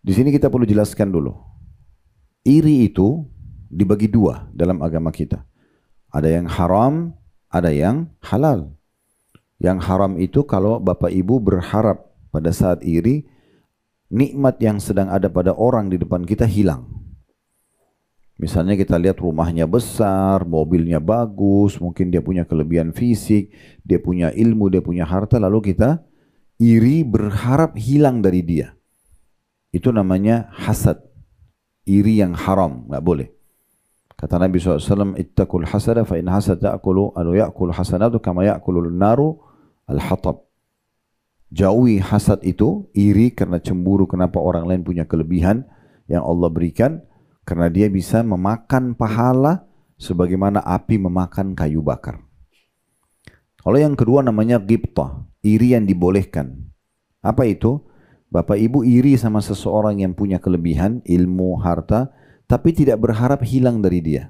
Di sini kita perlu jelaskan dulu. Iri itu dibagi dua dalam agama kita. Ada yang haram, ada yang halal. Yang haram itu kalau bapak ibu berharap pada saat iri, nikmat yang sedang ada pada orang di depan kita hilang. Misalnya kita lihat rumahnya besar, mobilnya bagus, mungkin dia punya kelebihan fisik, dia punya ilmu, dia punya harta, lalu kita iri berharap hilang dari dia. Itu namanya hasad. Iri yang haram, nggak boleh. Kata Nabi SAW, ittaqul hasada fa in hasad ya'kulu hasanatu kama ya'kulu naru al-hatab. Jauhi hasad itu, iri karena cemburu kenapa orang lain punya kelebihan yang Allah berikan, karena dia bisa memakan pahala sebagaimana api memakan kayu bakar. Kalau yang kedua namanya ghibtah, iri yang dibolehkan. Apa itu? Bapak ibu iri sama seseorang yang punya kelebihan, ilmu, harta, tapi tidak berharap hilang dari dia.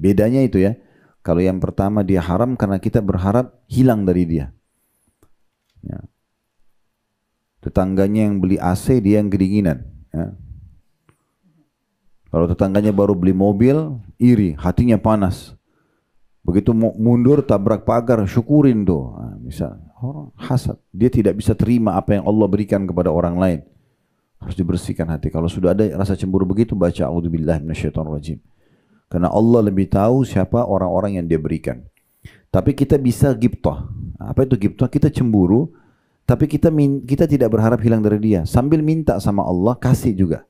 Bedanya itu ya. Kalau yang pertama dia haram karena kita berharap hilang dari dia. Ya. Tetangganya yang beli AC, dia yang kedinginan. Ya. Kalau tetangganya baru beli mobil, iri, hatinya panas. Begitu mundur, tabrak pagar, syukurin tuh. Nah, misal, orang hasad. Dia tidak bisa terima apa yang Allah berikan kepada orang lain. Harus dibersihkan hati. Kalau sudah ada rasa cemburu begitu, baca a'udzubillahi minasyaitonirrajim. Karena Allah lebih tahu siapa orang-orang yang dia berikan. Tapi kita bisa ghibtah. Apa itu ghibtah? Kita cemburu, tapi kita tidak berharap hilang dari dia. Sambil minta sama Allah, kasih juga.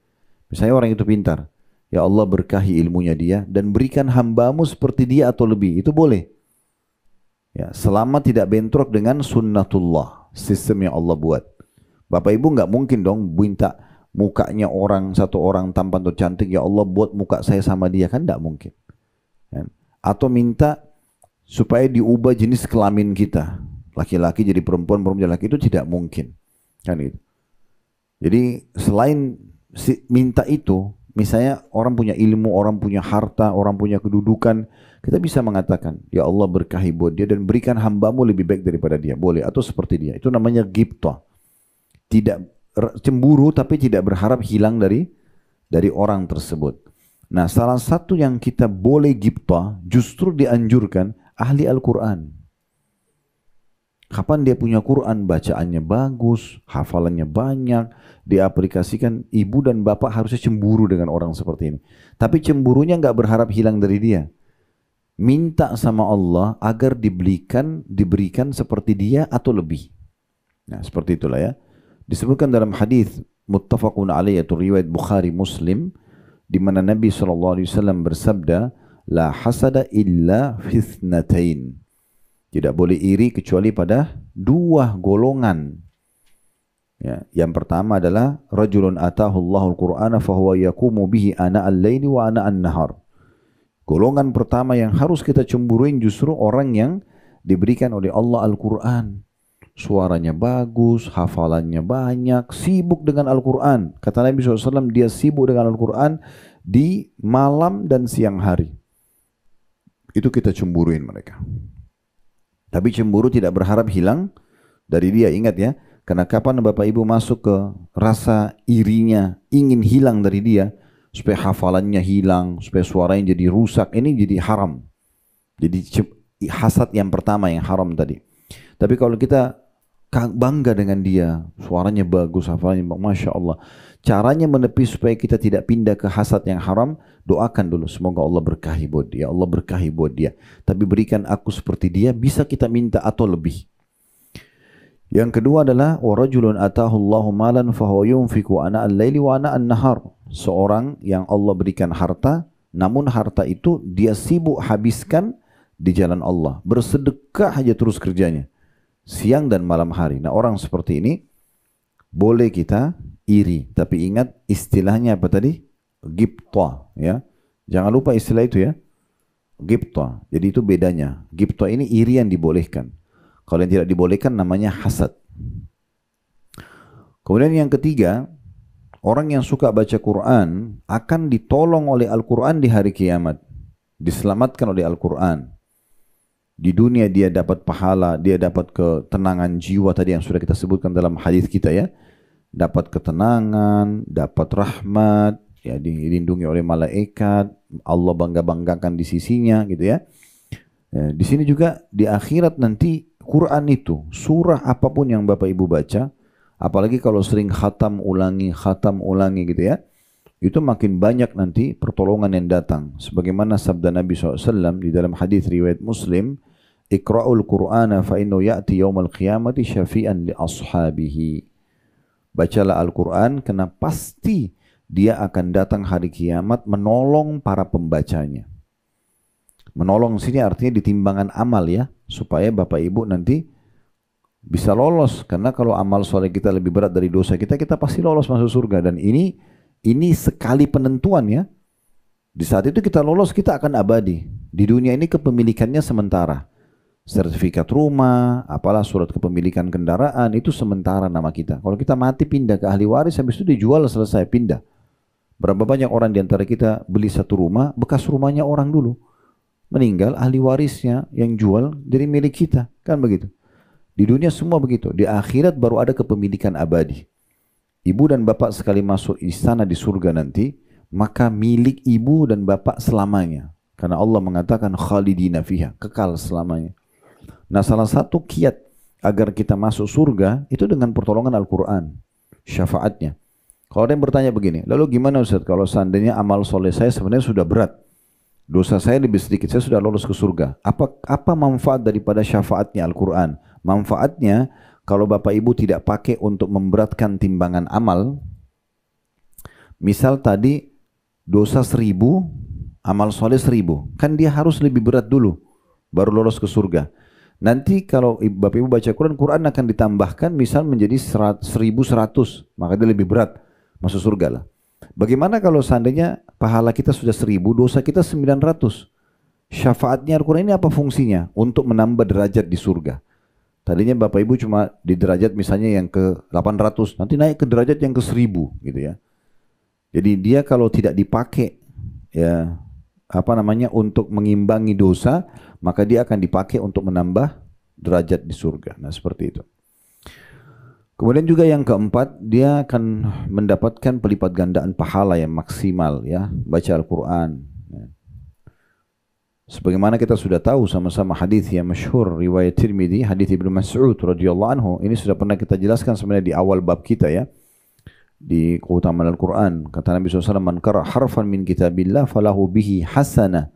Misalnya orang itu pintar. Ya Allah berkahi ilmunya dia dan berikan hambamu seperti dia atau lebih. Itu boleh. Ya, selama tidak bentrok dengan sunnatullah. Sistem yang Allah buat. Bapak ibu nggak mungkin dong minta mukanya satu orang tampan atau cantik. Ya Allah buat muka saya sama dia. Kan nggak mungkin. Ya. Atau minta supaya diubah jenis kelamin kita. Laki-laki jadi perempuan, perempuan jadi laki, itu tidak mungkin. Kan gitu. Jadi selain minta itu, misalnya orang punya ilmu, orang punya harta, orang punya kedudukan, kita bisa mengatakan, ya Allah berkahi buat dia dan berikan hambamu lebih baik daripada dia. Boleh, atau seperti dia. Itu namanya ghibtah. Tidak cemburu tapi tidak berharap hilang dari orang tersebut. Nah, salah satu yang kita boleh ghibtah, justru dianjurkan ahli Al-Quran. Kapan dia punya Quran, bacaannya bagus, hafalannya banyak, diaplikasikan, ibu dan bapak harusnya cemburu dengan orang seperti ini. Tapi cemburunya nggak berharap hilang dari dia. Minta sama Allah agar diberikan seperti dia atau lebih. Nah, seperti itulah ya. Disebutkan dalam hadis muttafaqun alaih, yaitu riwayat Bukhari Muslim, di mana Nabi SAW bersabda, la hasada illa fitnatain. Tidak boleh iri kecuali pada dua golongan. Ya, yang pertama adalah rajulun atahu Allahul Qur'ana fahuwa yaqumu bihi ana al-laili wa ana an-nahar. Golongan pertama yang harus kita cemburuin justru orang yang diberikan oleh Allah Al-Qur'an. Suaranya bagus, hafalannya banyak, sibuk dengan Al-Qur'an. Kata Nabi SAW, dia sibuk dengan Al-Qur'an di malam dan siang hari. Itu kita cemburuin mereka. Tapi cemburu tidak berharap hilang dari dia. Ingat ya, karena kapan Bapak Ibu masuk ke rasa irinya, ingin hilang dari dia, supaya hafalannya hilang, supaya suaranya jadi rusak, ini jadi haram. Jadi hasad yang pertama yang haram tadi. Tapi kalau kita bangga dengan dia, suaranya bagus, hafalannya Masya Allah. Caranya menepis supaya kita tidak pindah ke hasad yang haram, doakan dulu. Semoga Allah berkahi buat dia, Allah berkahi buat dia. Tapi berikan aku seperti dia, bisa kita minta atau lebih. Yang kedua adalah warajulun atahu Allahu malan fahuwa yunfiqu ana al-laili wa ana an-nahar. Seorang yang Allah berikan harta, namun harta itu dia sibuk habiskan di jalan Allah. Bersedekah aja terus kerjanya, siang dan malam hari. Nah, orang seperti ini boleh kita iri, tapi ingat istilahnya apa tadi? Ghibtah, ya. Jangan lupa istilah itu ya. Ghibtah. Jadi itu bedanya. Ghibtah ini iri yang dibolehkan. Kalau yang tidak dibolehkan namanya hasad. Kemudian yang ketiga, orang yang suka baca Quran akan ditolong oleh Al-Quran di hari kiamat. Diselamatkan oleh Al-Quran. Di dunia dia dapat pahala, dia dapat ketenangan jiwa tadi yang sudah kita sebutkan dalam hadis kita ya. dapat ketenangan, dapat rahmat, ya dilindungi oleh malaikat, Allah bangga-banggakan di sisinya gitu ya. Ya, di sini juga di akhirat nanti Quran itu, surah apapun yang Bapak Ibu baca, apalagi kalau sering khatam ulangi gitu ya, itu makin banyak nanti pertolongan yang datang. Sebagaimana sabda Nabi SAW di dalam hadis riwayat Muslim, Iqra'ul Qur'ana fa innahu ya'ti yaumal qiyamati syafi'an li ashabihi. Bacalah Al-Quran karena pasti dia akan datang hari kiamat menolong para pembacanya. Menolong sini artinya di timbangan amal ya, supaya Bapak Ibu nanti bisa lolos. Karena kalau amal soleh kita lebih berat dari dosa kita, kita pasti lolos masuk surga. Dan ini sekali penentuan ya. Di saat itu kita lolos, kita akan abadi. Di dunia ini kepemilikannya sementara. Sertifikat rumah, apalah surat kepemilikan kendaraan, itu sementara nama kita. Kalau kita mati pindah ke ahli waris, habis itu dijual selesai pindah. Berapa banyak orang di antara kita beli satu rumah, bekas rumahnya orang dulu. Meninggal, ahli warisnya yang jual jadi milik kita. Kan begitu. Di dunia semua begitu. Di akhirat baru ada kepemilikan abadi. Ibu dan bapak sekali masuk istana di surga nanti, maka milik ibu dan bapak selamanya. Karena Allah mengatakan khalidina fiha, kekal selamanya. Nah, salah satu kiat agar kita masuk surga itu dengan pertolongan Al-Quran, syafaatnya. Kalau ada yang bertanya begini, lalu gimana Ustaz kalau seandainya amal soleh saya sebenarnya sudah berat, dosa saya lebih sedikit, saya sudah lolos ke surga. Apa manfaat daripada syafaatnya Al-Quran? Manfaatnya kalau Bapak Ibu tidak pakai untuk memberatkan timbangan amal, misal tadi dosa 1000, amal soleh 1000, kan dia harus lebih berat dulu, baru lolos ke surga. Nanti kalau Bapak Ibu baca Quran, Quran akan ditambahkan misal menjadi 1100, maka dia lebih berat, masuk surga lah. Bagaimana kalau seandainya pahala kita sudah 1000, dosa kita 900? Syafaatnya Al-Quran ini apa fungsinya? Untuk menambah derajat di surga. Tadinya Bapak Ibu cuma di derajat misalnya yang ke 800, nanti naik ke derajat yang ke 1000 gitu ya. Jadi dia kalau tidak dipakai ya untuk mengimbangi dosa, maka dia akan dipakai untuk menambah derajat di surga. Nah, seperti itu. Kemudian juga yang keempat, dia akan mendapatkan pelipat gandaan pahala yang maksimal ya, baca Al-Quran. Sebagaimana kita sudah tahu sama-sama hadis yang masyhur riwayat Tirmidzi, hadis Ibnu Mas'ud radhiyallahu anhu, ini sudah pernah kita jelaskan sebenarnya di awal bab kita ya. Di keutamaan Al-Quran, kata Nabi SAW, man qara harfan min kitabillah falahu bihi hasanah.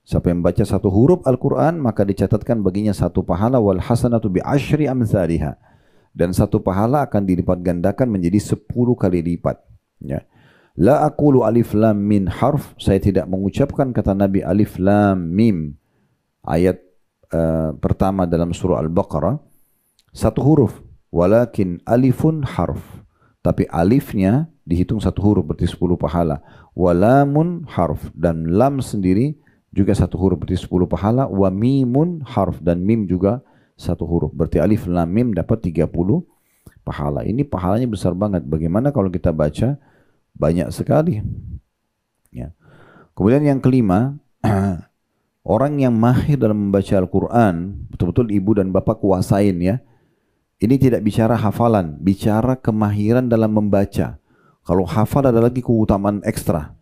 Siapa yang baca satu huruf Al-Quran, maka dicatatkan baginya satu pahala, wal hasanatu bi asyri amsalihah. Dan satu pahala akan dilipat gandakan menjadi 10 kali lipat. Ya. La aqulu alif lam min harf, saya tidak mengucapkan kata Nabi alif lam mim. Ayat pertama dalam surah Al-Baqarah, satu huruf, walakin alifun harf. Tapi alifnya dihitung satu huruf, berarti 10 pahala. Walamun harf, dan lam sendiri juga satu huruf, berarti 10 pahala. Wa mimun harf, dan mim juga satu huruf, berarti alif lam mim dapat 30 pahala. Ini pahalanya besar banget. Bagaimana kalau kita baca banyak sekali ya. Kemudian yang kelima, orang yang mahir dalam membaca Al-Quran, betul-betul ibu dan bapak kuasain ya. Ini tidak bicara hafalan, bicara kemahiran dalam membaca. Kalau hafal ada lagi keutamaan ekstra.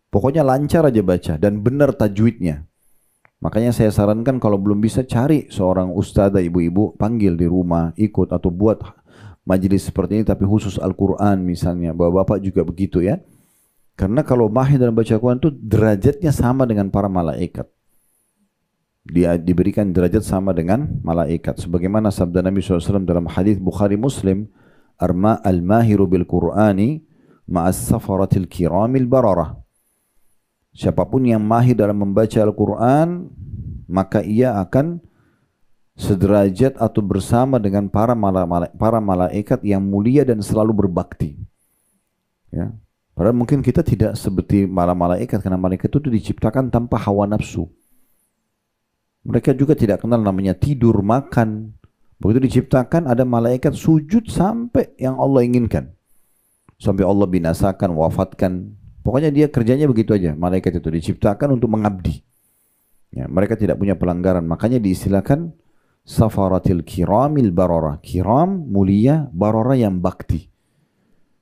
Pokoknya lancar aja baca dan benar tajwidnya. Makanya saya sarankan kalau belum bisa, cari seorang ustadzah ibu-ibu, panggil di rumah, ikut atau buat majelis seperti ini tapi khusus Al-Quran misalnya. Bapak-bapak juga begitu ya. Karena kalau mahir dalam baca Al-Quran itu derajatnya sama dengan para malaikat. Dia diberikan derajat sama dengan malaikat. Sebagaimana sabda Nabi SAW dalam hadis Bukhari Muslim, al-mahiru bil Qur'ani ma'as safaratil kiramil bararah. Siapapun yang mahir dalam membaca Al-Quran, maka ia akan sederajat atau bersama dengan para malaikat yang mulia dan selalu berbakti. Ya. Padahal mungkin kita tidak seperti malaikat, karena malaikat itu diciptakan tanpa hawa nafsu. Mereka juga tidak kenal namanya tidur, makan. Begitu diciptakan ada malaikat sujud sampai yang Allah inginkan. Sampai Allah binasakan, wafatkan. Pokoknya dia kerjanya begitu aja. Malaikat itu diciptakan untuk mengabdi. Ya, mereka tidak punya pelanggaran. Makanya diistilahkan safaratil kiramil barara. Kiram mulia, barara yang bakti.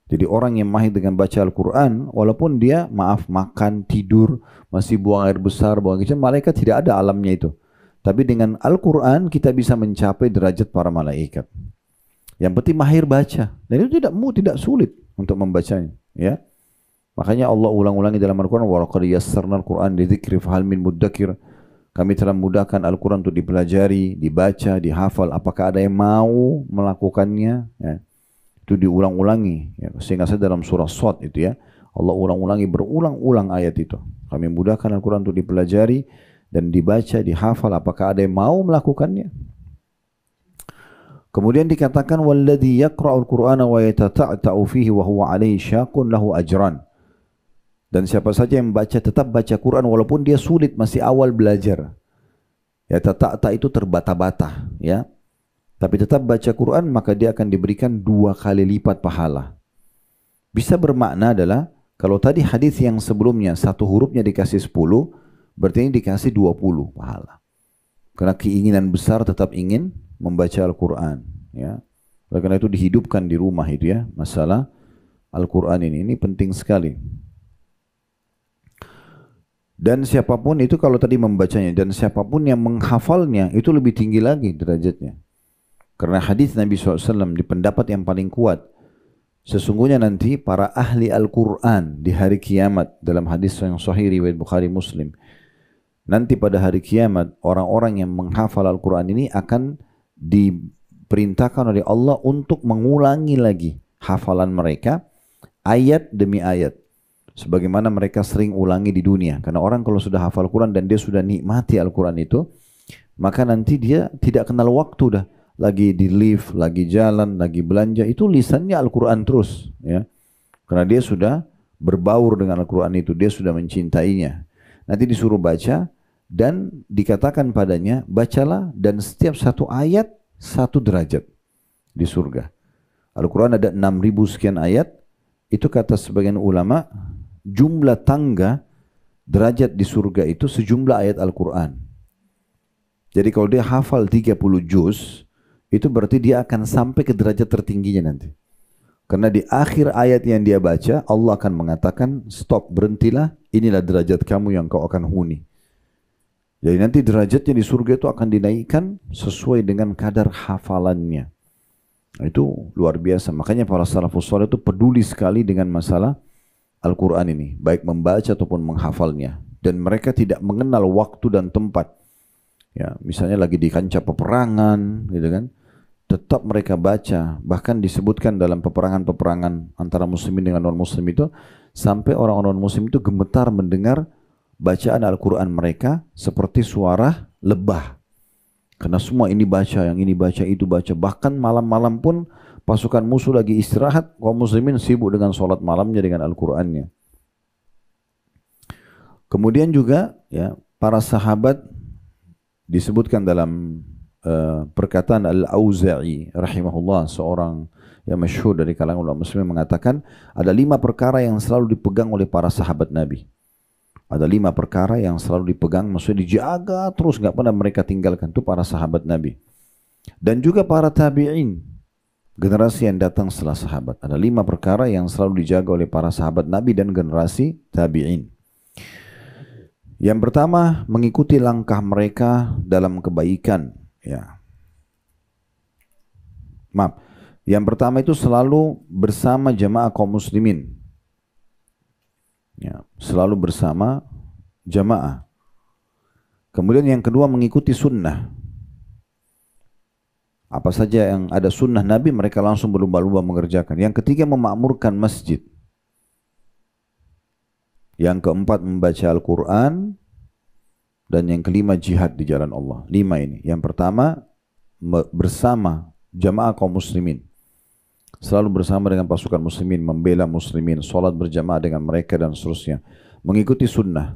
Jadi orang yang mahir dengan baca Al-Quran, walaupun dia maaf makan, tidur, masih buang air besar, buang kecil, malaikat tidak ada alamnya itu. Tapi dengan Al-Quran kita bisa mencapai derajat para malaikat. Yang penting mahir baca. Dan itu tidak sulit untuk membacanya. Ya. Makanya Allah ulang-ulangi dalam Al-Quran, وَلَقَدْ يَسَّرْنَا الْقُرْآنَ لِذِكْرِ فَهَلْ مِنْ مُدَّكِرٍ. Kami telah memudahkan Al-Quran untuk dipelajari, dibaca, dihafal. Apakah ada yang mau melakukannya? Ya. Itu diulang-ulangi. Ya. Sehingga saya dalam surah Shad itu ya, Allah ulang-ulangi berulang-ulang ayat itu. Kami memudahkan Al-Quran untuk dipelajari dan dibaca, dihafal. Apakah ada yang mau melakukannya? Kemudian dikatakan walladzi yaqra'ul Qur'ana wa yatata'ta'u fihi wa huwa 'alaihi syaqqun lahu ajran. Dan siapa saja yang membaca tetap baca Quran walaupun dia sulit masih awal belajar. Ya tata'ta itu terbata-bata, ya. Tapi tetap baca Quran maka dia akan diberikan 2 kali lipat pahala. Bisa bermakna adalah kalau tadi hadis yang sebelumnya 1 hurufnya dikasih 10, berarti ini dikasih 20 pahala. Karena keinginan besar tetap ingin membaca Al-Quran. Ya. Oleh karena itu dihidupkan di rumah itu ya, masalah Al-Quran ini penting sekali. Dan siapapun itu kalau tadi membacanya, dan siapapun yang menghafalnya itu lebih tinggi lagi derajatnya. Karena hadis Nabi SAW di pendapat yang paling kuat, sesungguhnya nanti para ahli Al-Quran di hari kiamat, dalam hadis yang sahih riwayat Bukhari Muslim, nanti pada hari kiamat orang-orang yang menghafal Al-Quran ini akan diperintahkan oleh Allah untuk mengulangi lagi hafalan mereka ayat demi ayat. Sebagaimana mereka sering ulangi di dunia. Karena orang kalau sudah hafal Quran dan dia sudah nikmati Al-Quran itu, maka nanti dia tidak kenal waktu dah. Lagi di lift, lagi jalan, lagi belanja, itu lisannya Al-Quran terus. Ya. Karena dia sudah berbaur dengan Al-Quran itu, dia sudah mencintainya. Nanti disuruh baca dan dikatakan padanya, bacalah dan setiap 1 ayat 1 derajat di surga. Al-Quran ada 6.000 sekian ayat, itu kata sebagian ulama, jumlah tangga derajat di surga itu sejumlah ayat Al-Quran. Jadi kalau dia hafal 30 juz, itu berarti dia akan sampai ke derajat tertingginya nanti. Karena di akhir ayat yang dia baca, Allah akan mengatakan, stop, berhentilah, inilah derajat kamu yang kau akan huni. Jadi nanti derajatnya di surga itu akan dinaikkan sesuai dengan kadar hafalannya. Itu luar biasa. Makanya para salafus saleh itu peduli sekali dengan masalah Al-Quran ini, baik membaca ataupun menghafalnya. Dan mereka tidak mengenal waktu dan tempat. Ya, misalnya lagi di kancah peperangan, gitu kan? Tetap mereka baca. Bahkan disebutkan dalam peperangan-peperangan antara muslimin dengan non-muslim itu, sampai orang-orang muslim itu gemetar mendengar bacaan Al-Quran mereka seperti suara lebah. Karena semua ini baca, yang ini baca, itu baca. Bahkan malam-malam pun pasukan musuh lagi istirahat, kaum muslimin sibuk dengan sholat malamnya dengan Al-Qurannya. Kemudian juga ya para sahabat disebutkan dalam perkataan Al-Auza'i rahimahullah, seorang yang masyhur dari kalangan ulama muslimin, mengatakan ada 5 perkara yang selalu dipegang oleh para sahabat Nabi. Ada 5 perkara yang selalu dipegang, maksudnya dijaga terus, nggak pernah mereka tinggalkan. Itu para sahabat Nabi. Dan juga para tabi'in, generasi yang datang setelah sahabat. Ada 5 perkara yang selalu dijaga oleh para sahabat Nabi dan generasi tabi'in. Yang pertama, mengikuti langkah mereka dalam kebaikan. Ya. Maaf. Yang pertama itu selalu bersama jamaah kaum muslimin. Ya, selalu bersama jamaah. Kemudian yang kedua, mengikuti sunnah. Apa saja yang ada sunnah Nabi, mereka langsung berlomba-lomba mengerjakan. Yang ketiga, memakmurkan masjid. Yang keempat, membaca Al-Quran. Dan yang kelima, jihad di jalan Allah. 5 ini. Yang pertama, bersama jamaah kaum muslimin. Selalu bersama dengan pasukan muslimin, membela muslimin, sholat berjamaah dengan mereka dan seterusnya. Mengikuti sunnah.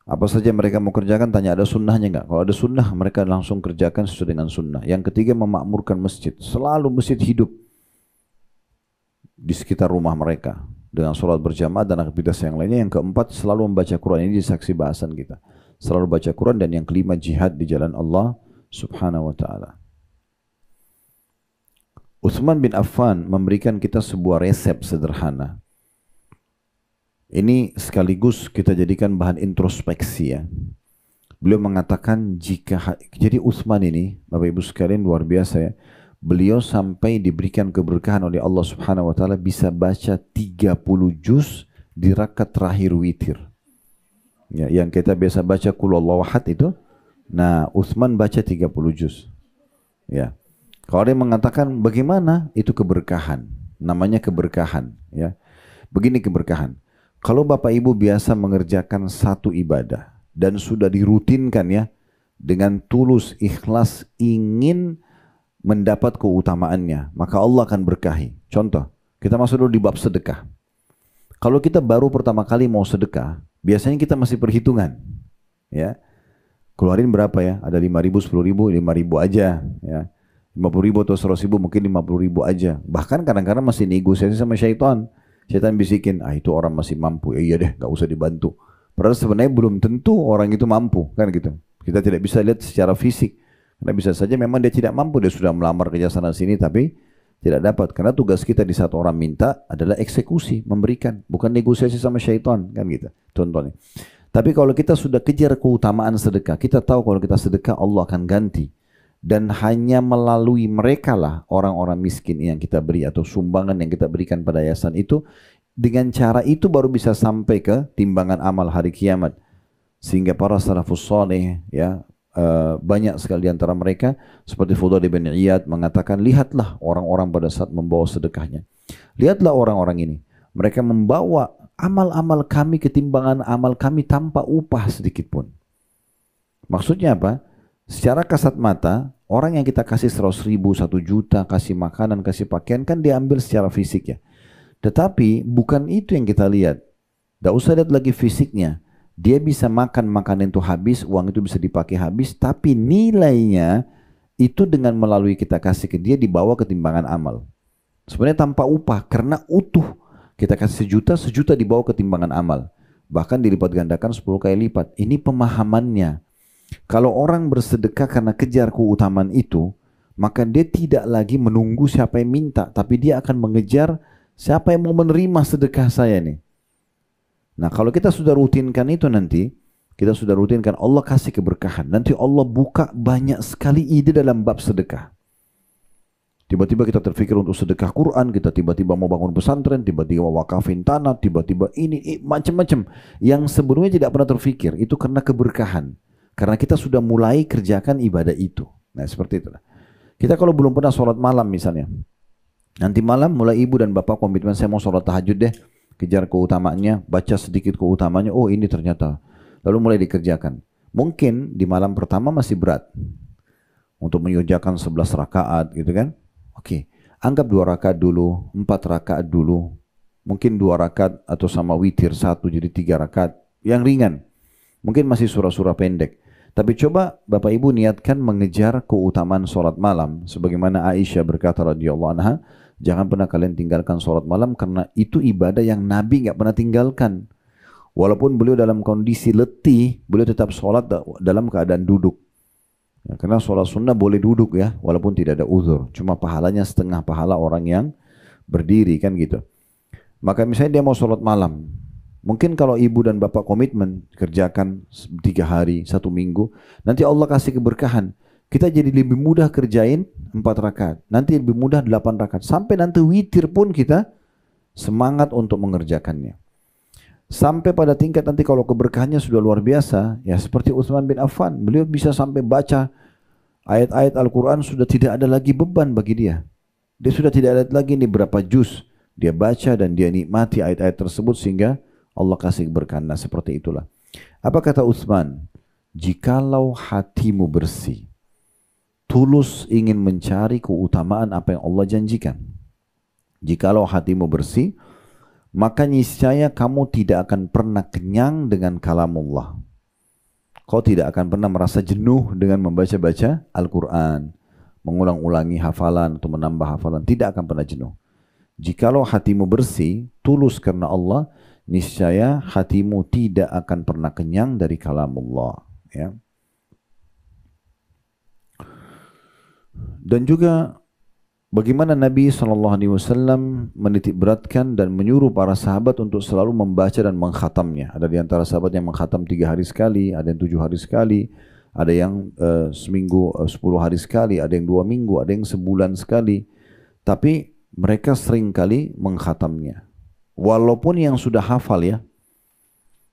Apa saja mereka mau kerjakan, tanya ada sunnahnya enggak? Kalau ada sunnah, mereka langsung kerjakan sesuai dengan sunnah. Yang ketiga, memakmurkan masjid. Selalu masjid hidup di sekitar rumah mereka dengan sholat berjamaah dan aktivitas yang lainnya. Yang keempat, selalu membaca Quran. Ini saksi bahasan kita. Selalu baca Quran. Dan yang kelima, jihad di jalan Allah Subhanahu wa ta'ala. Utsman bin Affan memberikan kita sebuah resep sederhana. Ini sekaligus kita jadikan bahan introspeksi ya. Beliau mengatakan jadi Utsman ini, Bapak Ibu sekalian, luar biasa ya. Beliau sampai diberikan keberkahan oleh Allah Subhanahu wa taala bisa baca 30 juz di rakaat terakhir witir. Ya, yang kita biasa baca qul huwallahu ahad itu, nah Utsman baca 30 juz. Ya. Kalau ada yang mengatakan bagaimana itu keberkahan, namanya keberkahan ya. Begini keberkahan. Kalau Bapak Ibu biasa mengerjakan satu ibadah dan sudah dirutinkan ya, dengan tulus ikhlas ingin mendapat keutamaannya, maka Allah akan berkahi. Contoh, kita masuk dulu di bab sedekah. Kalau kita baru pertama kali mau sedekah, biasanya kita masih perhitungan. Ya, keluarin berapa ya? Ada 5.000, 10.000, 5.000 aja. Ya, 50.000 atau 100.000, mungkin 50.000 aja. Bahkan kadang-kadang masih negosiasi sama syaitan. Syaitan bisikin, itu orang masih mampu. Ya, iya deh, gak usah dibantu. Padahal sebenarnya belum tentu orang itu mampu, kan gitu. Kita tidak bisa lihat secara fisik. Karena bisa saja memang dia tidak mampu, dia sudah melamar kerja sana sini tapi tidak dapat. Karena tugas kita di saat orang minta adalah eksekusi, memberikan, bukan negosiasi sama syaitan, kan gitu. Contohnya. Tapi kalau kita sudah kejar keutamaan sedekah, kita tahu kalau kita sedekah Allah akan ganti. Dan hanya melalui mereka lah orang-orang miskin yang kita beri atau sumbangan yang kita berikan pada yayasan itu, dengan cara itu baru bisa sampai ke timbangan amal hari kiamat. Sehingga para salafus saleh ya, banyak sekali di antara mereka seperti Fudail bin Iyad mengatakan, lihatlah orang-orang pada saat membawa sedekahnya. Lihatlah orang-orang ini. Mereka membawa amal-amal kami ke timbangan amal kami tanpa upah sedikit pun. Maksudnya apa? Secara kasat mata, orang yang kita kasih 100.000, 1 juta, kasih makanan, kasih pakaian kan diambil secara fisik ya. Tetapi bukan itu yang kita lihat. Tidak usah lihat lagi fisiknya. Dia bisa makan makanan itu habis, uang itu bisa dipakai habis, tapi nilainya itu dengan melalui kita kasih ke dia dibawa ke timbangan amal. Sebenarnya tanpa upah, karena utuh. Kita kasih 1 juta, 1 juta dibawa ke timbangan amal. Bahkan dilipat gandakan 10 kali lipat. Ini pemahamannya. Kalau orang bersedekah karena kejar keutamaan itu, maka dia tidak lagi menunggu siapa yang minta, tapi dia akan mengejar siapa yang mau menerima sedekah saya nih. Nah, kalau kita sudah rutinkan itu nanti, kita sudah rutinkan, Allah kasih keberkahan. Nanti Allah buka banyak sekali ide dalam bab sedekah. Tiba-tiba kita terfikir untuk sedekah Quran, kita tiba-tiba mau bangun pesantren, tiba-tiba wakafin tanah, tiba-tiba ini macam-macam. Yang sebelumnya tidak pernah terfikir, itu karena keberkahan. Karena kita sudah mulai kerjakan ibadah itu. Nah, seperti itulah. Kita kalau belum pernah sholat malam misalnya, nanti malam mulai ibu dan bapak komitmen, saya mau sholat tahajud deh. Kejar keutamaannya, baca sedikit keutamaannya, oh ini ternyata. Lalu mulai dikerjakan. Mungkin di malam pertama masih berat. Untuk mengerjakan 11 rakaat gitu kan. Oke, anggap 2 rakaat dulu, 4 rakaat dulu. Mungkin 2 rakaat atau sama witir 1 jadi 3 rakaat. Yang ringan. Mungkin masih surah-surah pendek. Tapi coba Bapak Ibu niatkan mengejar keutamaan sholat malam. Sebagaimana Aisyah berkata radhiyallahu anha, jangan pernah kalian tinggalkan sholat malam karena itu ibadah yang Nabi nggak pernah tinggalkan. Walaupun beliau dalam kondisi letih, beliau tetap sholat dalam keadaan duduk. Ya, karena sholat sunnah boleh duduk ya, walaupun tidak ada uzur. Cuma pahalanya setengah pahala orang yang berdiri kan gitu. Maka misalnya dia mau sholat malam. Mungkin kalau ibu dan bapak komitmen kerjakan 3 hari, 1 minggu, nanti Allah kasih keberkahan. Kita jadi lebih mudah kerjain 4 rakaat, nanti lebih mudah 8 rakaat. Sampai nanti witir pun kita semangat untuk mengerjakannya. Sampai pada tingkat nanti kalau keberkahannya sudah luar biasa, ya seperti Utsman bin Affan, beliau bisa sampai baca ayat-ayat Al-Quran sudah tidak ada lagi beban bagi dia. Dia sudah tidak ada lagi nih berapa juz dia baca dan dia nikmati ayat-ayat tersebut sehingga Allah kasih keberkahan. Nah, seperti itulah. Apa kata Utsman? Jikalau hatimu bersih, tulus ingin mencari keutamaan apa yang Allah janjikan. Jikalau hatimu bersih, maka niscaya kamu tidak akan pernah kenyang dengan kalamullah. Kau tidak akan pernah merasa jenuh dengan membaca-baca Al-Quran, mengulang-ulangi hafalan atau menambah hafalan. Tidak akan pernah jenuh. Jikalau hatimu bersih, tulus karena Allah, niscaya hatimu tidak akan pernah kenyang dari kalamullah. Ya. Dan juga bagaimana Nabi SAW menitik beratkan dan menyuruh para sahabat untuk selalu membaca dan mengkhatamnya. Ada di antara sahabat yang mengkhatam 3 hari sekali, ada yang 7 hari sekali, ada yang seminggu 10 hari sekali, ada yang 2 minggu, ada yang sebulan sekali. Tapi mereka sering kali mengkhatamnya. Walaupun yang sudah hafal ya.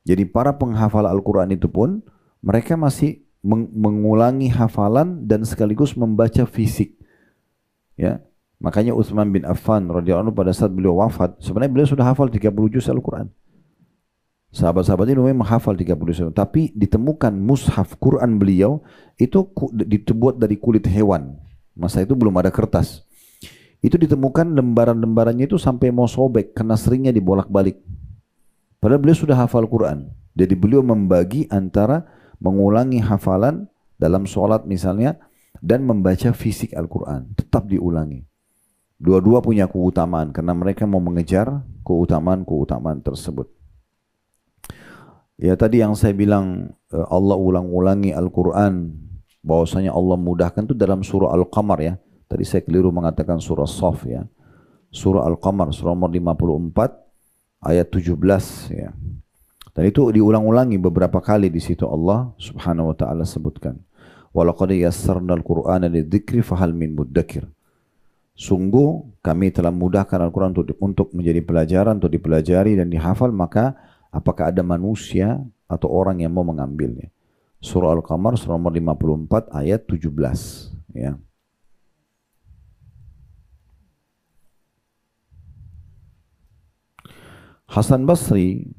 Jadi para penghafal Al-Quran itu pun mereka masih mengulangi hafalan dan sekaligus membaca fisik. Ya, makanya Utsman bin Affan radhiyallahu anhu pada saat beliau wafat, sebenarnya beliau sudah hafal 30 juz Al-Quran. Sahabat-sahabat ini memang menghafal 30 juz, tapi ditemukan mushaf Quran beliau itu dibuat dari kulit hewan. Masa itu belum ada kertas. Itu ditemukan lembaran-lembarannya itu sampai mau sobek karena seringnya dibolak-balik. Padahal beliau sudah hafal Quran. Jadi beliau membagi antara mengulangi hafalan dalam sholat misalnya dan membaca fisik Al-Quran. Tetap diulangi. Dua-dua punya keutamaan karena mereka mau mengejar keutamaan-keutamaan tersebut. Ya tadi yang saya bilang Allah ulang-ulangi Al-Quran. Bahwasanya Allah mudahkan itu dalam surah Al-Qamar ya. Tadi saya keliru mengatakan surah Shaf ya. Surah Al-Qamar, surah nomor 54. Ayat 17 ya. Dan itu diulang-ulangi beberapa kali di situ Allah Subhanahu wa taala sebutkan. Walaqad yassarnal Qur'ana lidzikri fahal min muddakir. Sungguh kami telah mudahkan Al-Qur'an untuk menjadi pelajaran, untuk dipelajari dan dihafal, maka apakah ada manusia atau orang yang mau mengambilnya? Surah Al-Qamar surah nomor 54 ayat 17 ya. Hasan Basri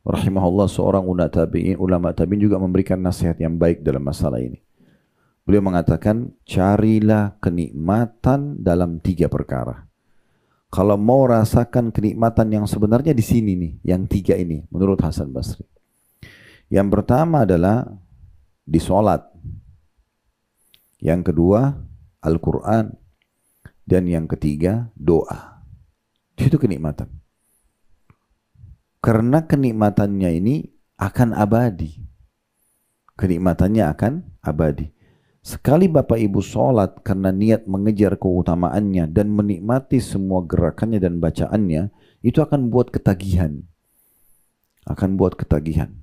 rahimahullah seorang ulama tabi'in juga memberikan nasihat yang baik dalam masalah ini. Beliau mengatakan, carilah kenikmatan dalam 3 perkara. Kalau mau rasakan kenikmatan yang sebenarnya di sini nih, yang 3 ini, menurut Hasan Basri. Yang pertama adalah di sholat. Yang kedua, Al-Quran. Dan yang ketiga, doa. Itu kenikmatan. Karena kenikmatannya ini akan abadi. Kenikmatannya akan abadi. Sekali Bapak Ibu sholat karena niat mengejar keutamaannya dan menikmati semua gerakannya dan bacaannya, itu akan buat ketagihan. Akan buat ketagihan.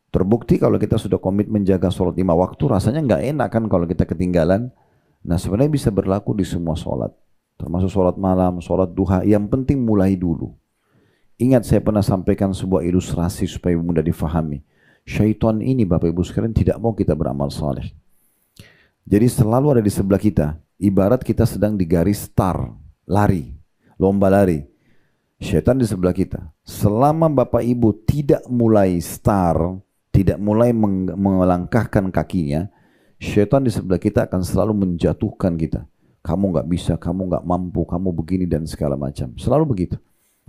Terbukti kalau kita sudah komit menjaga sholat 5 waktu, rasanya nggak enak kan kalau kita ketinggalan. Nah sebenarnya bisa berlaku di semua sholat. Termasuk sholat malam, sholat duha, yang penting mulai dulu. Ingat saya pernah sampaikan sebuah ilustrasi supaya mudah difahami. Syaitan ini Bapak Ibu sekalian tidak mau kita beramal saleh. Jadi selalu ada di sebelah kita. Ibarat kita sedang di garis start, lari, lomba lari. Syaitan di sebelah kita. Selama Bapak Ibu tidak mulai start, tidak mulai melangkahkan kakinya, syaitan di sebelah kita akan selalu menjatuhkan kita. Kamu nggak bisa, kamu nggak mampu, kamu begini dan segala macam. Selalu begitu.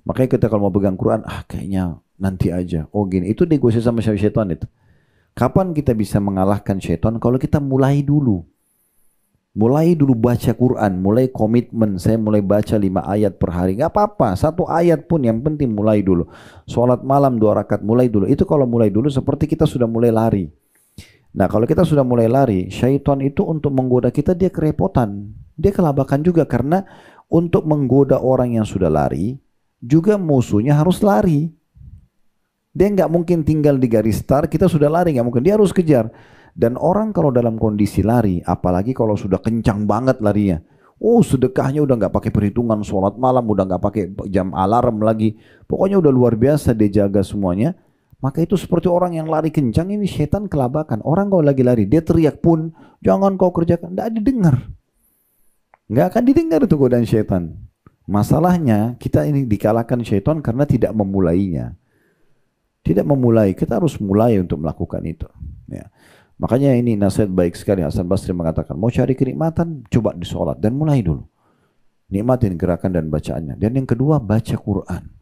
Makanya kita kalau mau pegang Quran, kayaknya nanti aja. Oh gini, itu negosiasi sama syaitan itu. Kapan kita bisa mengalahkan syaitan? Kalau kita mulai dulu. Mulai dulu baca Quran, mulai komitmen. Saya mulai baca 5 ayat per hari. Gak apa-apa, 1 ayat pun yang penting mulai dulu. Sholat malam 2 rakaat mulai dulu. Itu kalau mulai dulu seperti kita sudah mulai lari. Nah kalau kita sudah mulai lari, syaitan itu untuk menggoda kita dia kerepotan. Dia kelabakan juga karena untuk menggoda orang yang sudah lari, juga musuhnya harus lari. Dia nggak mungkin tinggal di garis start, kita sudah lari, nggak mungkin. Dia harus kejar. Dan orang kalau dalam kondisi lari, apalagi kalau sudah kencang banget larinya, sedekahnya udah nggak pakai perhitungan, sholat malam udah nggak pakai jam alarm lagi, pokoknya udah luar biasa dia jaga semuanya. Maka itu seperti orang yang lari kencang, ini setan kelabakan. Orang kalau lagi lari, dia teriak pun, jangan kau kerjakan, nggak didengar. Nggak akan didengar itu godaan setan. Masalahnya kita ini dikalahkan syaitan karena tidak memulainya. Tidak memulai, kita harus mulai untuk melakukan itu. Ya. Makanya ini nasihat baik sekali. Hasan Basri mengatakan, mau cari kenikmatan, coba di sholat dan mulai dulu. Nikmatin gerakan dan bacaannya. Dan yang kedua, baca Quran.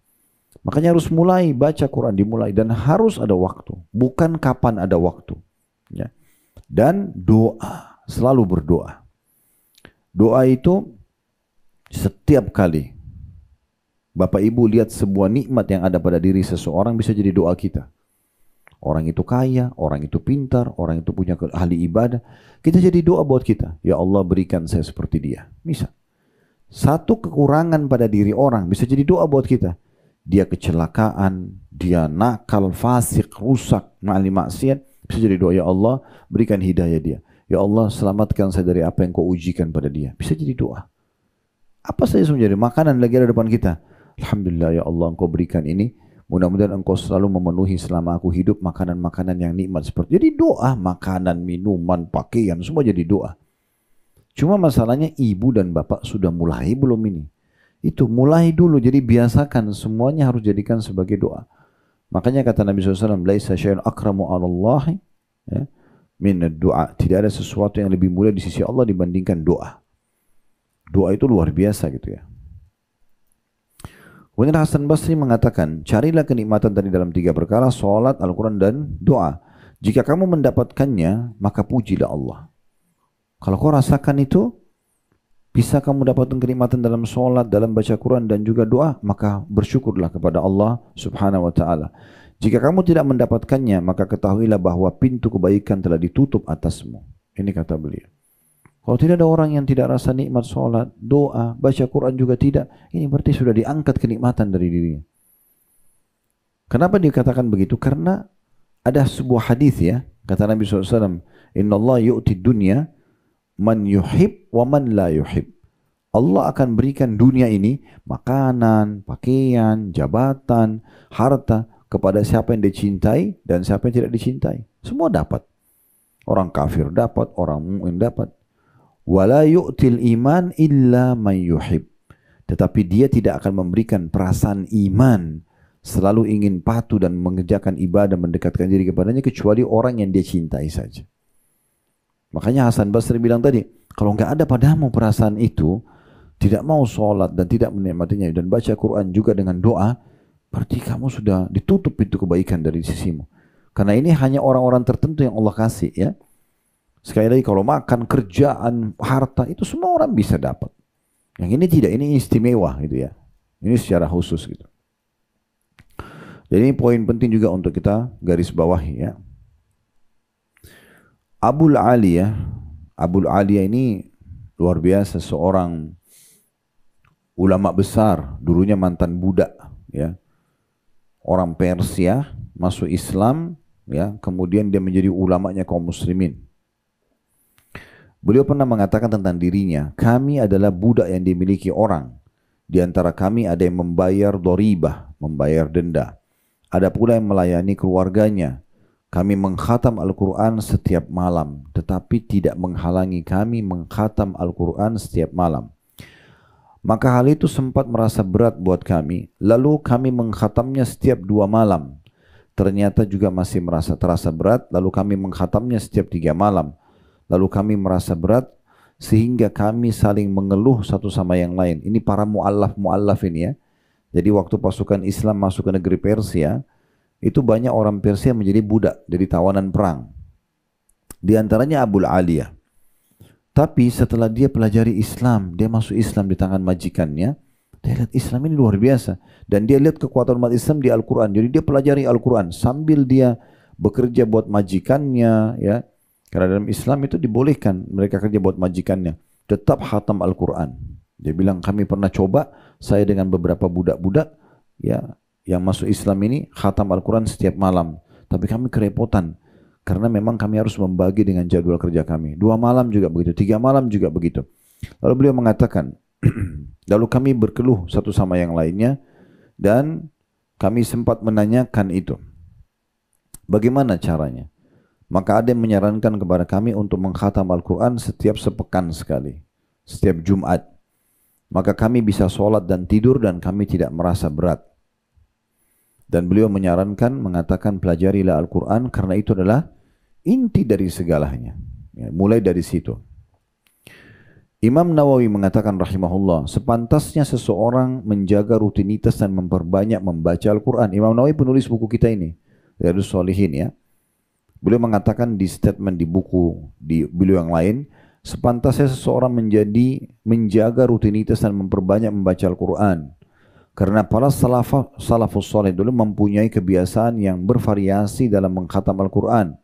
Makanya harus mulai baca Quran, dimulai. Dan harus ada waktu, bukan kapan ada waktu. Ya. Dan doa, selalu berdoa. Doa itu setiap kali Bapak Ibu lihat sebuah nikmat yang ada pada diri seseorang bisa jadi doa kita. orang itu kaya, orang itu pintar, orang itu punya ahli ibadah. Kita jadi doa buat kita, ya Allah berikan saya seperti dia. Misal, satu kekurangan pada diri orang bisa jadi doa buat kita. Dia kecelakaan, dia nakal, fasik, rusak, maksiat, bisa jadi doa, ya Allah berikan hidayah dia. Ya Allah selamatkan saya dari apa yang kau ujikan pada dia. Bisa jadi doa. Apa saja menjadi makanan lagi ada depan kita. Alhamdulillah ya Allah engkau berikan ini. Mudah-mudahan engkau selalu memenuhi selama aku hidup makanan-makanan yang nikmat seperti. Jadi doa, makanan, minuman, pakaian semua jadi doa. Cuma masalahnya ibu dan bapak sudah mulai belum ini? Itu mulai dulu, jadi biasakan semuanya harus jadikan sebagai doa. Makanya kata Nabi SAW, laisa syai'un akramu 'ala Allah ya, min doa. Tidak ada sesuatu yang lebih mulia di sisi Allah dibandingkan doa. Doa itu luar biasa gitu ya. Kemudian Hasan Basri mengatakan, carilah kenikmatan tadi dalam 3 perkara, salat, Al-Quran dan doa. Jika kamu mendapatkannya, maka pujilah Allah. Kalau kau rasakan itu, bisa kamu dapatkan kenikmatan dalam salat, dalam baca Quran dan juga doa, maka bersyukurlah kepada Allah Subhanahu wa taala. Jika kamu tidak mendapatkannya, maka ketahuilah bahwa pintu kebaikan telah ditutup atasmu. Ini kata beliau. Kalau tidak ada orang yang tidak rasa nikmat salat, doa, baca Quran juga tidak, ini berarti sudah diangkat kenikmatan dari dirinya. Kenapa dikatakan begitu? Karena ada sebuah hadis ya, kata Nabi SAW, Inna Allah yu'ti dunya man yuhib wa man la yuhib. Allah akan berikan dunia ini makanan, pakaian, jabatan, harta kepada siapa yang dicintai dan siapa yang tidak dicintai. Semua dapat. Orang kafir dapat, orang mukmin dapat. Wala yu'til iman illa man yuhib. Tetapi dia tidak akan memberikan perasaan iman, selalu ingin patuh dan mengerjakan ibadah, mendekatkan diri kepadanya, kecuali orang yang dia cintai saja. Makanya Hasan Basri bilang tadi, kalau nggak ada padamu perasaan itu, tidak mau sholat dan tidak menikmatinya dan baca Quran juga dengan doa, berarti kamu sudah ditutup pintu kebaikan dari sisimu. Karena ini hanya orang-orang tertentu yang Allah kasih ya. Sekali lagi kalau makan, kerjaan, harta itu semua orang bisa dapat. Yang ini tidak, ini istimewa gitu ya. Ini secara khusus gitu. Jadi ini poin penting juga untuk kita garis bawahi ya. Abul Aliyah ini luar biasa, seorang ulama besar, dulunya mantan budak ya. Orang Persia masuk Islam ya, kemudian dia menjadi ulamanya kaum muslimin. Beliau pernah mengatakan tentang dirinya, kami adalah budak yang dimiliki orang. Di antara kami ada yang membayar doribah, membayar denda. Ada pula yang melayani keluarganya. Kami mengkhatam Al-Quran setiap malam, tetapi tidak menghalangi kami mengkhatam Al-Quran setiap malam. Maka hal itu sempat merasa berat buat kami, lalu kami mengkhatamnya setiap 2 malam. Ternyata juga masih terasa berat, lalu kami mengkhatamnya setiap 3 malam. Lalu kami merasa berat, sehingga kami saling mengeluh satu sama yang lain. Ini para mu'allaf ini ya. Jadi waktu pasukan Islam masuk ke negeri Persia, itu banyak orang Persia menjadi budak, jadi tawanan perang. Di antaranya Abul Aliyah. Tapi setelah dia pelajari Islam, dia masuk Islam di tangan majikannya, dia lihat Islam ini luar biasa. Dan dia lihat kekuatan umat Islam di Al-Quran. Jadi dia pelajari Al-Quran sambil dia bekerja buat majikannya. Ya. Karena dalam Islam itu dibolehkan mereka kerja buat majikannya. Tetap khatam Al-Quran. Dia bilang kami pernah coba, saya dengan beberapa budak-budak ya, yang masuk Islam ini khatam Al-Quran setiap malam. Tapi kami kerepotan. Karena memang kami harus membagi dengan jadwal kerja kami. 2 malam juga begitu, 3 malam juga begitu. Lalu beliau mengatakan, lalu kami berkeluh satu sama yang lainnya. Dan kami sempat menanyakan itu. Bagaimana caranya? Maka ada yang menyarankan kepada kami untuk mengkhatam Al-Quran setiap sepekan sekali. Setiap Jumat. Maka kami bisa sholat dan tidur dan kami tidak merasa berat. Dan beliau menyarankan, mengatakan pelajarilah Al-Quran karena itu adalah inti dari segalanya. Ya, mulai dari situ. Imam Nawawi mengatakan rahimahullah, sepantasnya seseorang menjaga rutinitas dan memperbanyak membaca Al-Quran. Imam Nawawi penulis buku kita ini, Riyadhus Shalihin ya. Beliau mengatakan di statement di buku di beliau yang lain, sepantasnya seseorang menjaga rutinitas dan memperbanyak membaca Al-Quran. Karena para salafus saleh dulu mempunyai kebiasaan yang bervariasi dalam mengkhatam Al-Quran.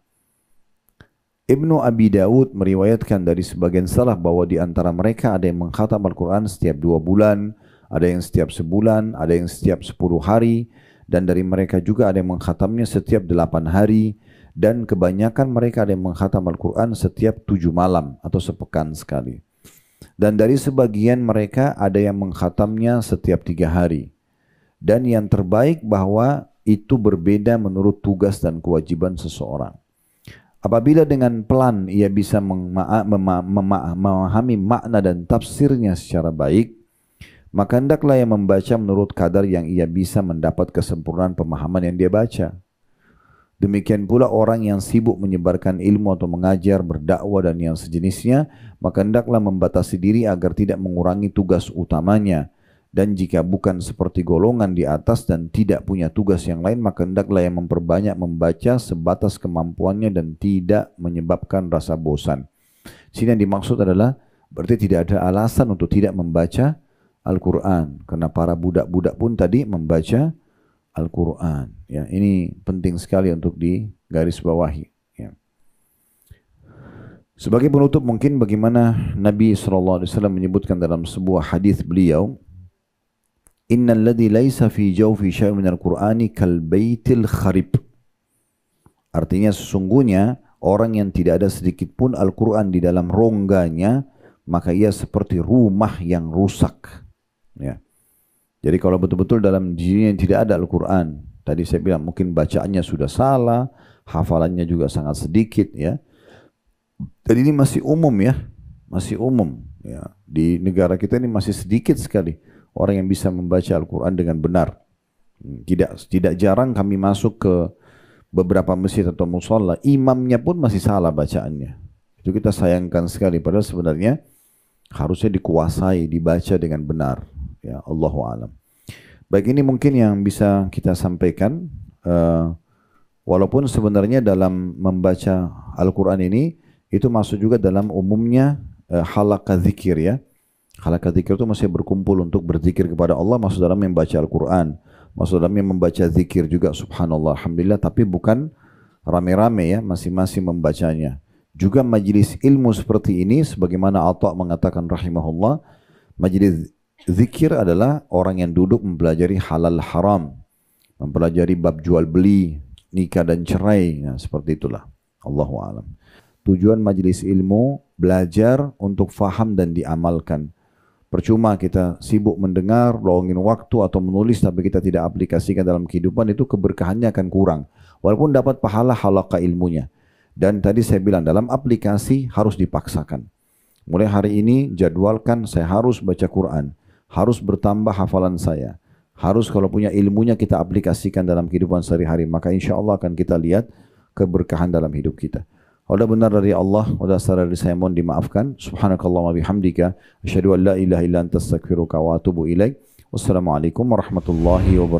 Ibnu Abi Daud meriwayatkan dari sebagian salaf bahwa di antara mereka ada yang mengkhatam Al-Quran setiap 2 bulan, ada yang setiap sebulan, ada yang setiap 10 hari, dan dari mereka juga ada yang mengkhatamnya setiap 8 hari, dan kebanyakan mereka ada yang mengkhatam Al-Quran setiap 7 malam atau sepekan sekali. Dan dari sebagian mereka ada yang mengkhatamnya setiap 3 hari. Dan yang terbaik bahwa itu berbeda menurut tugas dan kewajiban seseorang. Apabila dengan pelan ia bisa memahami makna dan tafsirnya secara baik, maka hendaklah ia membaca menurut kadar yang ia bisa mendapat kesempurnaan pemahaman yang dia baca. Demikian pula orang yang sibuk menyebarkan ilmu atau mengajar, berdakwah dan yang sejenisnya, maka hendaklah membatasi diri agar tidak mengurangi tugas utamanya. Dan jika bukan seperti golongan di atas dan tidak punya tugas yang lain, maka hendaklah yang memperbanyak membaca sebatas kemampuannya dan tidak menyebabkan rasa bosan. Sini yang dimaksud adalah berarti tidak ada alasan untuk tidak membaca Al-Quran. Karena para budak-budak pun tadi membaca Al-Quran. Ya, ini penting sekali untuk digarisbawahi. Ya. Sebagai penutup mungkin bagaimana Nabi SAW menyebutkan dalam sebuah hadis beliau, Innal ladzi laisa fi jawfi syai'un minal Qur'ani kal baitil kharib. Artinya sesungguhnya orang yang tidak ada sedikit pun Al-Quran di dalam rongganya, maka ia seperti rumah yang rusak. Ya. Jadi kalau betul-betul dalam dirinya tidak ada Al-Quran, tadi saya bilang mungkin bacaannya sudah salah, hafalannya juga sangat sedikit ya. Dan ini masih umum ya, masih umum ya. Di negara kita ini masih sedikit sekali orang yang bisa membaca Al-Quran dengan benar. Tidak jarang kami masuk ke beberapa masjid atau musola, imamnya pun masih salah bacaannya. Itu kita sayangkan sekali, padahal sebenarnya harusnya dikuasai, dibaca dengan benar. Ya, Allahu a'lam. Baik, ini mungkin yang bisa kita sampaikan. Walaupun sebenarnya dalam membaca Al-Quran ini, itu masuk juga dalam umumnya halaqah zikir ya. Halaqah zikir itu masih berkumpul untuk berzikir kepada Allah, masuk dalam membaca Al-Quran, masuk dalam membaca zikir juga, subhanallah, alhamdulillah, tapi bukan rame-rame ya, masing-masing membacanya. Juga majelis ilmu seperti ini, sebagaimana Atha mengatakan rahimahullah, majelis zikir adalah orang yang duduk mempelajari halal haram, mempelajari bab jual beli, nikah dan cerai, nah, seperti itulah. Allahu a'lam. Tujuan majelis ilmu belajar untuk faham dan diamalkan. Percuma kita sibuk mendengar, luangin waktu atau menulis tapi kita tidak aplikasikan dalam kehidupan, itu keberkahannya akan kurang. Walaupun dapat pahala halaqah ilmunya. Dan tadi saya bilang dalam aplikasi harus dipaksakan. Mulai hari ini jadwalkan saya harus baca Quran, harus bertambah hafalan saya, harus kalau punya ilmunya kita aplikasikan dalam kehidupan sehari-hari, maka insya Allah akan kita lihat keberkahan dalam hidup kita. Udah benar dari Allah, udah salah dari saya, mohon dimaafkan. Subhanakallahumma bihamdika, asyhadu an la ilaha illa anta astaghfiruka wa atubu ilaik. Wassalamualaikum warahmatullahi wabarakatuh.